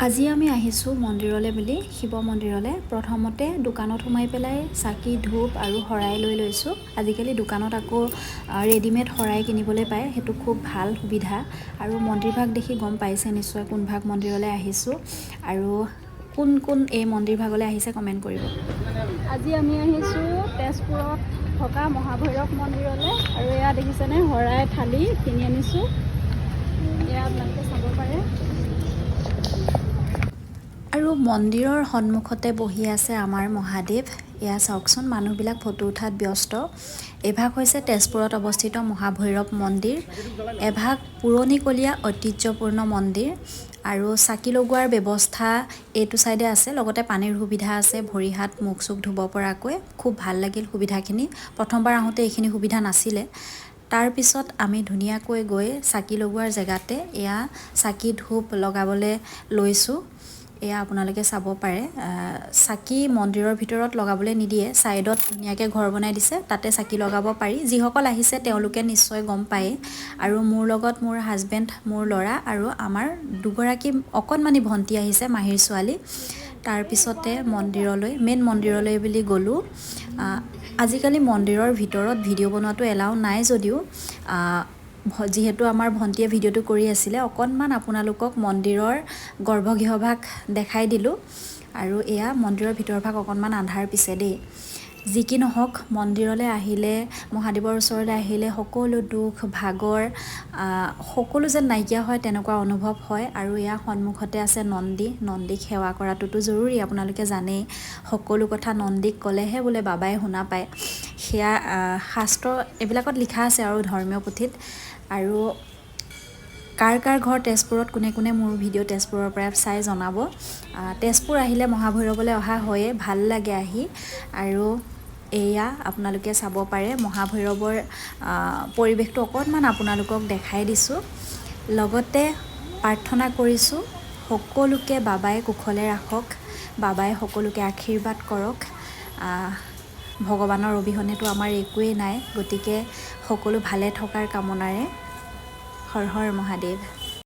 আজি আমি আহিছোঁ মন্দিৰলৈ বুলি শিৱ মন্দিৰলৈ। প্ৰথমতে দোকানত সোমাই পেলাই চাকি ধূপ আৰু শৰাই লৈ লৈছোঁ। আজিকালি দোকানত আকৌ ৰেডিমেড শৰাই কিনিবলৈ পায়, সেইটো খুব ভাল সুবিধা। আৰু মন্দিৰভাগ দেখি গম পাইছে নিশ্চয় কোনভাগ মন্দিৰলৈ আহিছোঁ আৰু কোন কোন এই মন্দিৰভাগলৈ আহিছে কমেণ্ট কৰিব। আজি আমি আহিছোঁ তেজপুৰত থকা মহাভৈৰৱ মন্দিৰলৈ আৰু এয়া দেখিছেনে শৰাই থালি কিনি আনিছোঁ। এয়া আপোনালোকে চাব পাৰে। আৰু মন্দিৰৰ সন্মুখতে বহি আছে আমাৰ মহাদেৱ। এয়া চাওকচোন, মানুহবিলাক ফটো উঠাত ব্যস্ত। এভাগ হৈছে তেজপুৰত অৱস্থিত মহাভৈৰৱ মন্দিৰ। এভাগ পুৰণিকলীয়া ঐতিহ্যপূৰ্ণ মন্দিৰ আৰু চাকি লগোৱাৰ ব্যৱস্থা এইটো চাইডে আছে, লগতে পানীৰ সুবিধা আছে, ভৰি হাত মুখ চুখ ধুব পৰাকৈ। খুব ভাল লাগিল সুবিধাখিনি। প্ৰথমবাৰ আহোঁতে এইখিনি সুবিধা নাছিলে। তাৰপিছত আমি ধুনীয়াকৈ গৈ চাকি লগোৱাৰ জেগাতে এয়া চাকি ধূপ লগাবলৈ লৈছোঁ। এয়া আপোনালোকে চাব পাৰে। চাকি মন্দিৰৰ ভিতৰত লগাবলৈ নিদিয়ে, ছাইডত ধুনীয়াকৈ ঘৰ বনাই দিছে, তাতে চাকি লগাব পাৰি। যিসকল আহিছে তেওঁলোকে নিশ্চয় গম পায়। আৰু মোৰ লগত মোৰ হাজবেণ্ড, মোৰ ল'ৰা আৰু আমাৰ দুগৰাকী অকণমানি ভণ্টি আহিছে, মাহীৰ ছোৱালী। তাৰপিছতে মেইন মন্দিৰলৈ বুলি গ'লোঁ। আজিকালি মন্দিৰৰ ভিতৰত ভিডিঅ' বনোৱাটো এলাউ নাই যদিও যিহেতু আমাৰ ভণ্টিয়ে ভিডিঅ'টো কৰি আছিলে, অকণমান আপোনালোকক মন্দিৰৰ গৰ্ভগৃহভাগ দেখাই দিলোঁ। আৰু এয়া মন্দিৰৰ ভিতৰভাগ অকণমান আন্ধাৰ পিছে দেই। যি কি নহওক, মন্দিৰলৈ আহিলে, মহাদেৱৰ ওচৰলৈ আহিলে সকলো দুখ ভাগৰ সকলো যেন নাইকিয়া হয় তেনেকুৱা অনুভৱ হয়। আৰু এয়া সন্মুখতে আছে নন্দীক সেৱা কৰাটোতো জৰুৰী, আপোনালোকে জানেই। সকলো কথা নন্দীক ক'লেহে বোলে বাবাই শুনা পায়, সেয়া শাস্ত্ৰ এইবিলাকত লিখা আছে আৰু ধৰ্মীয় পুথিত। আৰু কাৰ কাৰ ঘৰ তেজপুৰত, কোনে কোনে মোৰ ভিডিঅ' তেজপুৰৰ পৰা চাই জনাব। তেজপুৰ আহিলে মহাভৈৰৱলৈ অহা হয়ে, ভাল লাগে আহি। আৰু এয়া আপোনালোকে চাব পাৰে মহাভৈৰৱৰ পৰিৱেশটো অকণমান আপোনালোকক দেখাই দিছোঁ। লগতে প্ৰাৰ্থনা কৰিছোঁ সকলোকে বাবাই কুশলে ৰাখক, বাবাই সকলোকে আশীৰ্বাদ কৰক। ভগৱানৰ অবিহনেতো আমাৰ একোৱেই নাই, গতিকে সকলো ভালে থকাৰ কামনাৰে হৰ হৰ মহাদেৱ।